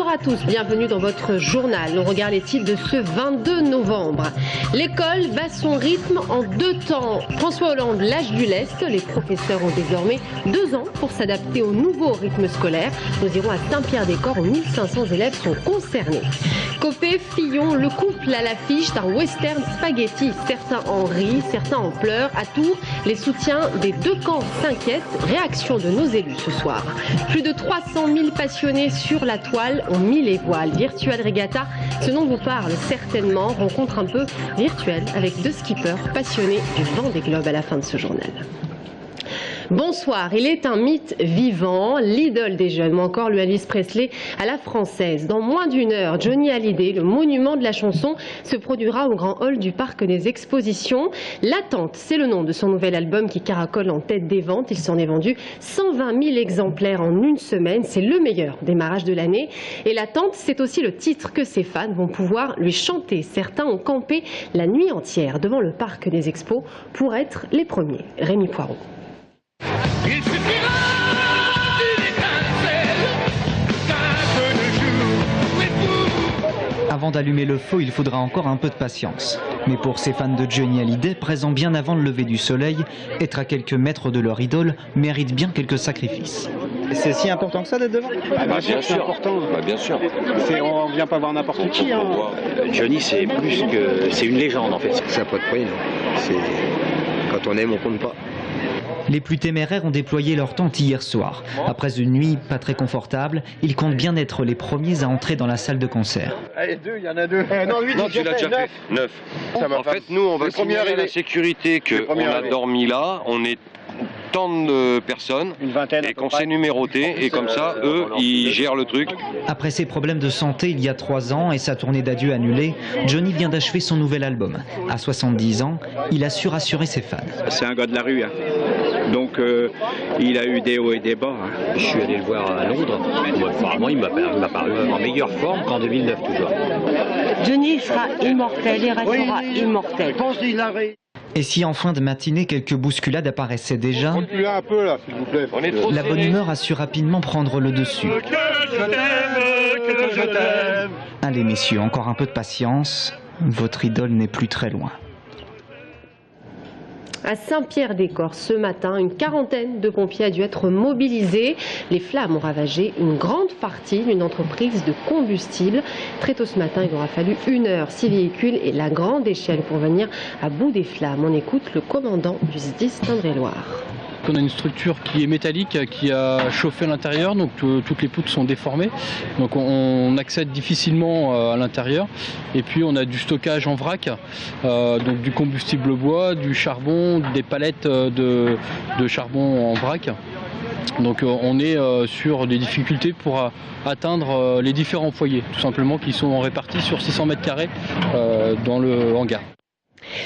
Bonjour à tous, bienvenue dans votre journal. On regarde les titres de ce 22 novembre. L'école bat son rythme en 2 temps. François Hollande lâche du lest. Les professeurs ont désormais 2 ans pour s'adapter au nouveau rythme scolaire. Nous irons à Saint-Pierre-des-Corps où 1500 élèves sont concernés. Copé, Fillon, le couple à l'affiche d'un western spaghetti. Certains en rient, certains en pleurent. À Tours, les soutiens des 2 camps s'inquiètent. Réaction de nos élus ce soir. Plus de 300 000 passionnés sur la toile ont mis les voiles. Virtual Regatta, ce nom vous parle certainement. Rencontre un peu virtuelle avec 2 skippers passionnés du vent des globes à la fin de ce journal. Bonsoir, il est un mythe vivant, l'idole des jeunes, ou encore le Elvis Presley à la française. Dans moins d'1 heure, Johnny Hallyday, le monument de la chanson, se produira au Grand Hall du Parc des Expositions. L'Attente, c'est le nom de son nouvel album qui caracole en tête des ventes. Il s'en est vendu 120 000 exemplaires en 1 semaine. C'est le meilleur démarrage de l'année. Et L'Attente, c'est aussi le titre que ses fans vont pouvoir lui chanter. Certains ont campé la nuit entière devant le Parc des Expos pour être les premiers. Rémi Poirot. Il suffira d'une étincelle, d'un peu de jour, et vous. Avant d'allumer le feu, il faudra encore un peu de patience. Mais pour ces fans de Johnny Hallyday, présents bien avant le lever du soleil, être à quelques mètres de leur idole mérite bien quelques sacrifices. C'est si important que ça d'être devant? Bien sûr, c'est important. Bien sûr. On vient pas voir n'importe qui. Hein. Johnny, c'est plus que... c'est une légende en fait. Ça n'a pas de prix, non. Quand on aime, on compte pas. Les plus téméraires ont déployé leur tente hier soir. Après une nuit pas très confortable, ils comptent bien être les premiers à entrer dans la salle de concert. Allez, 2, il y en a 2. Non, tu l'as déjà fait. 9. En fait, nous, on va signaler à la sécurité qu'on a dormi là. On est tant de personnes et qu'on s'est numéroté et comme ça, eux, ils gèrent le truc. Après ses problèmes de santé il y a 3 ans et sa tournée d'adieu annulée, Johnny vient d'achever son nouvel album. À 70 ans, il a su rassurer ses fans. C'est un gars de la rue, hein. Donc il a eu des hauts et des bas. Hein. Je suis allé le voir à Londres. Apparemment, il m'a paru en meilleure forme qu'en 2009 toujours. Johnny sera immortel, il restera immortel. Et si en fin de matinée quelques bousculades apparaissaient déjà, Un peu là, s'il vous plaît. la bonne humeur a su rapidement prendre le dessus. Allez messieurs, encore un peu de patience, votre idole n'est plus très loin. À Saint-Pierre-des-Corps, ce matin, une quarantaine de pompiers a dû être mobilisés. Les flammes ont ravagé une grande partie d'une entreprise de combustible. Très tôt ce matin, il aura fallu 1 heure, 6 véhicules et la grande échelle pour venir à bout des flammes. On écoute le commandant du SDIS d'Indre-et-Loire. On a une structure qui est métallique, qui a chauffé à l'intérieur, donc toutes les poutres sont déformées. Donc on accède difficilement à l'intérieur. Et puis on a du stockage en vrac, donc du combustible bois, du charbon, des palettes de charbon en vrac. Donc on est sur des difficultés pour atteindre les différents foyers, tout simplement, qui sont répartis sur 600 mètres carrés dans le hangar.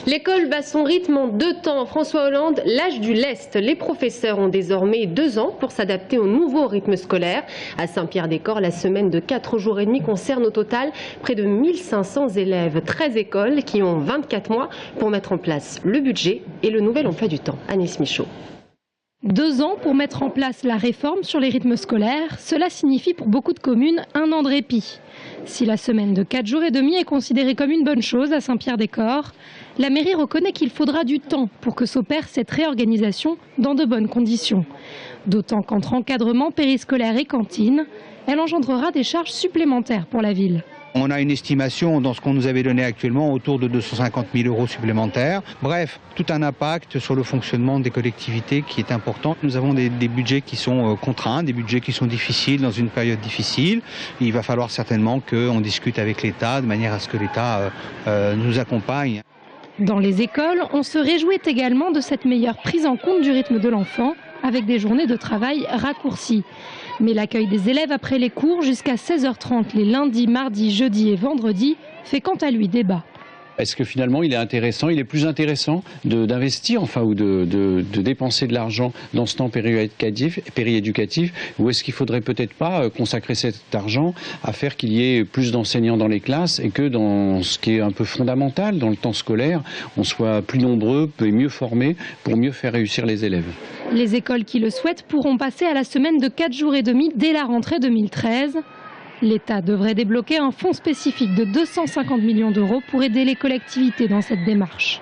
L'école bat son rythme en 2 temps. François Hollande lâche du lest. Les professeurs ont désormais 2 ans pour s'adapter au nouveau rythme scolaire. À Saint-Pierre-des-Corps, la semaine de 4 jours et demi concerne au total près de 1500 élèves. 13 écoles qui ont 24 mois pour mettre en place le budget et le nouvel emploi du temps. Agnès Michaud. 2 ans pour mettre en place la réforme sur les rythmes scolaires, cela signifie pour beaucoup de communes 1 an de répit. Si la semaine de 4 jours et demi est considérée comme une bonne chose à Saint-Pierre-des-Corps, la mairie reconnaît qu'il faudra du temps pour que s'opère cette réorganisation dans de bonnes conditions. D'autant qu'entre encadrement périscolaire et cantine, elle engendrera des charges supplémentaires pour la ville. On a une estimation dans ce qu'on nous avait donné actuellement autour de 250 000 € supplémentaires. Bref, tout un impact sur le fonctionnement des collectivités qui est important. Nous avons des budgets qui sont contraints, des budgets qui sont difficiles dans une période difficile. Il va falloir certainement qu'on discute avec l'État de manière à ce que l'État nous accompagne. Dans les écoles, on se réjouit également de cette meilleure prise en compte du rythme de l'enfant avec des journées de travail raccourcies. Mais l'accueil des élèves après les cours jusqu'à 16h30 les lundis, mardis, jeudis et vendredis fait quant à lui débat. Est-ce que finalement il est plus intéressant d'investir ou de dépenser de l'argent dans ce temps périéducatif, ou est-ce qu'il faudrait peut-être pas consacrer cet argent à faire qu'il y ait plus d'enseignants dans les classes et que dans ce qui est un peu fondamental dans le temps scolaire, on soit plus nombreux et mieux formés pour mieux faire réussir les élèves. Les écoles qui le souhaitent pourront passer à la semaine de 4 jours et demi dès la rentrée 2013. L'État devrait débloquer un fonds spécifique de 250 millions d'euros pour aider les collectivités dans cette démarche.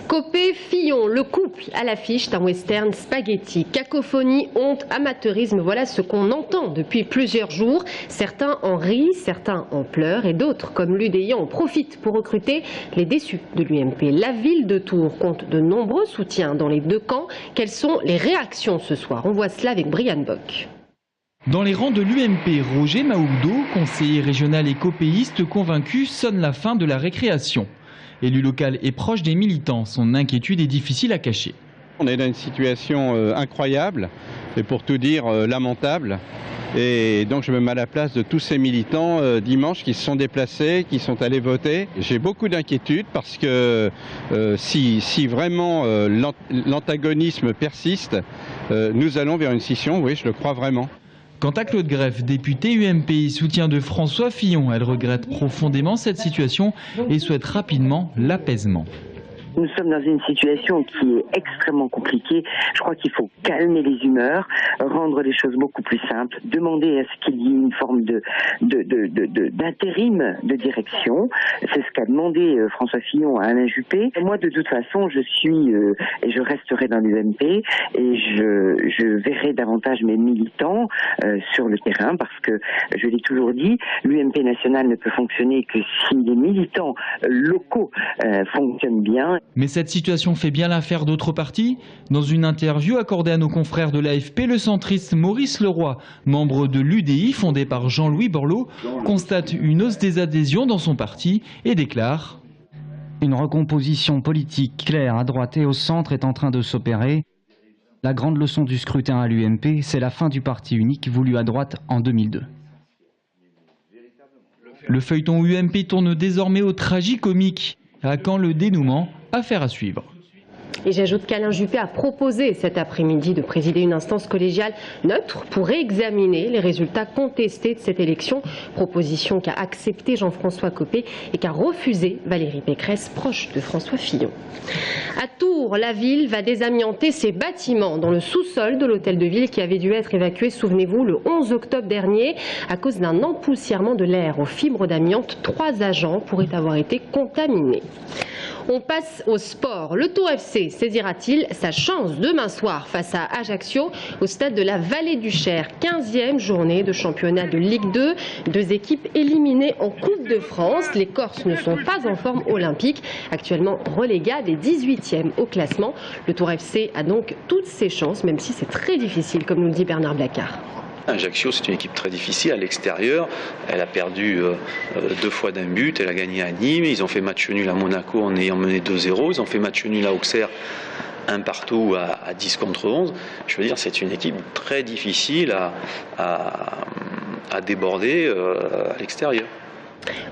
Copé-Fillon, le couple à l'affiche d'un western spaghetti. Cacophonie, honte, amateurisme, voilà ce qu'on entend depuis plusieurs jours. Certains en rient, certains en pleurent et d'autres, comme l'UDI, en profitent pour recruter les déçus de l'UMP. La ville de Tours compte de nombreux soutiens dans les deux camps. Quelles sont les réactions ce soir? On voit cela avec Brian Bock. Dans les rangs de l'UMP, Roger Maouldo, conseiller régional et copéiste convaincu, sonne la fin de la récréation. Élu local et proche des militants, son inquiétude est difficile à cacher. On est dans une situation incroyable et pour tout dire lamentable. Et donc je me mets à la place de tous ces militants dimanche qui se sont déplacés, qui sont allés voter. J'ai beaucoup d'inquiétude parce que si vraiment l'antagonisme persiste, nous allons vers une scission, oui, je le crois vraiment. Quant à Claude Greff, député UMP, soutien de François Fillon, elle regrette profondément cette situation et souhaite rapidement l'apaisement. Nous sommes dans une situation qui est extrêmement compliquée. Je crois qu'il faut calmer les humeurs, rendre les choses beaucoup plus simples, demander à ce qu'il y ait une forme d'intérim de direction. C'est ce qu'a demandé François Fillon à Alain Juppé. Moi, de toute façon, je suis et je resterai dans l'UMP et je verrai davantage mes militants sur le terrain parce que, je l'ai toujours dit, l'UMP national ne peut fonctionner que si les militants locaux fonctionnent bien. Mais cette situation fait bien l'affaire d'autres partis. Dans une interview accordée à nos confrères de l'AFP, le centriste Maurice Leroy, membre de l'UDI fondé par Jean-Louis Borloo, constate une hausse des adhésions dans son parti et déclare « Une recomposition politique claire à droite et au centre est en train de s'opérer. La grande leçon du scrutin à l'UMP, c'est la fin du parti unique voulu à droite en 2002. » Le feuilleton UMP tourne désormais au tragicomique. À quand le dénouement? Affaire à suivre. Et j'ajoute qu'Alain Juppé a proposé cet après-midi de présider une instance collégiale neutre pour réexaminer les résultats contestés de cette élection. Proposition qu'a accepté Jean-François Copé et qu'a refusé Valérie Pécresse, proche de François Fillon. À Tours, la ville va désamianter ses bâtiments dans le sous-sol de l'hôtel de ville qui avait dû être évacué, souvenez-vous, le 11 octobre dernier à cause d'un empoussièrement de l'air aux fibres d'amiante. 3 agents pourraient avoir été contaminés. On passe au sport. Le Tours FC saisira-t-il sa chance demain soir face à Ajaccio au stade de la Vallée du Cher? 15e journée de championnat de Ligue 2. 2 équipes éliminées en Coupe de France. Les Corses ne sont pas en forme olympique. Actuellement relégats des 18e au classement. Le Tours FC a donc toutes ses chances, même si c'est très difficile, comme nous le dit Bernard Blacard. Ajaccio, c'est une équipe très difficile à l'extérieur. Elle a perdu 2 fois d'un but, elle a gagné à Nîmes. Ils ont fait match nul à Monaco en ayant mené 2-0. Ils ont fait match nul à Auxerre, 1 partout à 10 contre 11. Je veux dire, c'est une équipe très difficile à déborder à l'extérieur.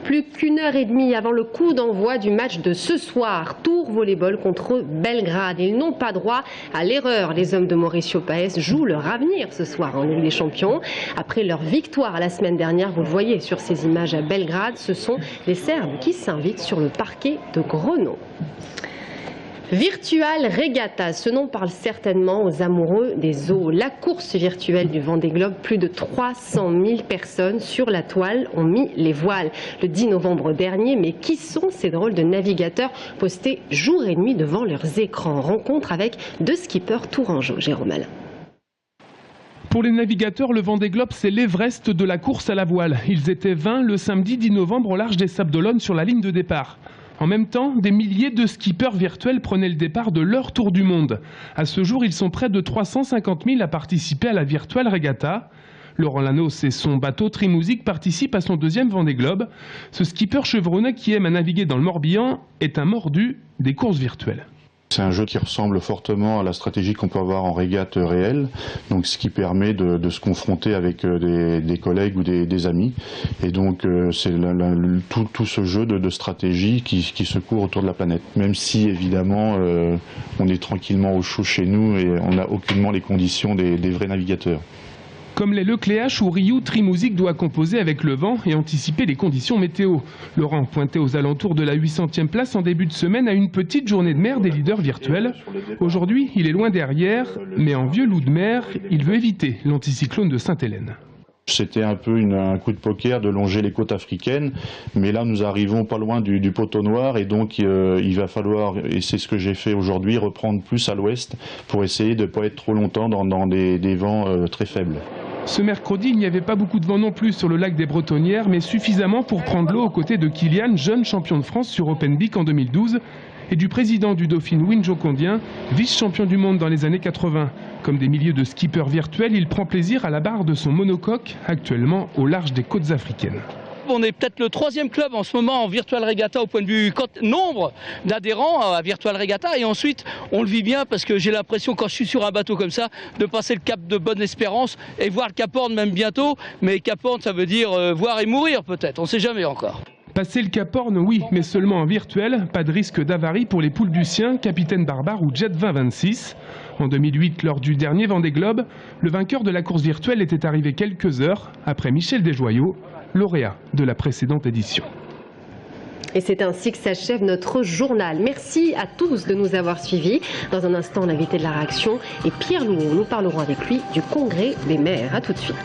Plus qu'1 heure et demie avant le coup d'envoi du match de ce soir, Tours Volleyball contre Belgrade. Ils n'ont pas droit à l'erreur. Les hommes de Mauricio Paes jouent leur avenir ce soir en Ligue des Champions. Après leur victoire la semaine dernière, vous le voyez sur ces images à Belgrade, ce sont les Serbes qui s'invitent sur le parquet de Greno. Virtual Regatta, ce nom parle certainement aux amoureux des eaux. La course virtuelle du Vendée Globe, plus de 300 000 personnes sur la toile ont mis les voiles le 10 novembre dernier. Mais qui sont ces drôles de navigateurs postés jour et nuit devant leurs écrans? Rencontre avec 2 skippers tourangeaux. Jérôme Alain. Pour les navigateurs, le Vendée Globe, c'est l'Everest de la course à la voile. Ils étaient 20 le samedi 10 novembre au large des Sables d'Olonne sur la ligne de départ. En même temps, des milliers de skippers virtuels prenaient le départ de leur tour du monde. À ce jour, ils sont près de 350 000 à participer à la Virtual Regatta. Laurent Lanos et son bateau Trimousic participent à son 2e Vendée Globe. Ce skipper chevronné qui aime à naviguer dans le Morbihan est un mordu des courses virtuelles. C'est un jeu qui ressemble fortement à la stratégie qu'on peut avoir en régate réelle, donc ce qui permet de se confronter avec des collègues ou des amis. Et donc c'est tout ce jeu de stratégie qui se court autour de la planète. Même si évidemment on est tranquillement au chaud chez nous et on n'a aucunement les conditions des vrais navigateurs. Comme les Lecléache ou Ryu, Trimousic doit composer avec le vent et anticiper les conditions météo. Laurent pointait aux alentours de la 800e place en début de semaine à une petite journée de mer des leaders virtuels. Aujourd'hui, il est loin derrière, mais en vieux loup de mer, il veut éviter l'anticyclone de Sainte-Hélène. C'était un peu un coup de poker de longer les côtes africaines, mais là nous arrivons pas loin du poteau noir et donc il va falloir, et c'est ce que j'ai fait aujourd'hui, reprendre plus à l'ouest pour essayer de ne pas être trop longtemps dans des vents très faibles. Ce mercredi, il n'y avait pas beaucoup de vent non plus sur le lac des Bretonnières, mais suffisamment pour prendre l'eau aux côtés de Kylian, jeune champion de France sur Open Beak en 2012, et du président du Dauphine Win Jocondien, vice-champion du monde dans les années 80. Comme des milliers de skippers virtuels, il prend plaisir à la barre de son monocoque, actuellement au large des côtes africaines. On est peut-être le 3e club en ce moment en Virtual Regatta au point de vue nombre d'adhérents à Virtual Regatta. Et ensuite, on le vit bien parce que j'ai l'impression, quand je suis sur un bateau comme ça, de passer le cap de Bonne-Espérance et voir le Cap Horn même bientôt. Mais Cap Horn, ça veut dire voir et mourir peut-être, on ne sait jamais encore. Passer le Cap Horn, oui, mais seulement en virtuel. Pas de risque d'avarie pour les poules du Sien, Capitaine Barbare ou Jet 2026. En 2008, lors du dernier Vendée Globe, le vainqueur de la course virtuelle était arrivé quelques heures après Michel Desjoyaux, lauréat de la précédente édition. Et c'est ainsi que s'achève notre journal. Merci à tous de nous avoir suivis. Dans un instant, l'invité de la réaction est Pierre Louon. Nous parlerons avec lui du Congrès des maires. A tout de suite.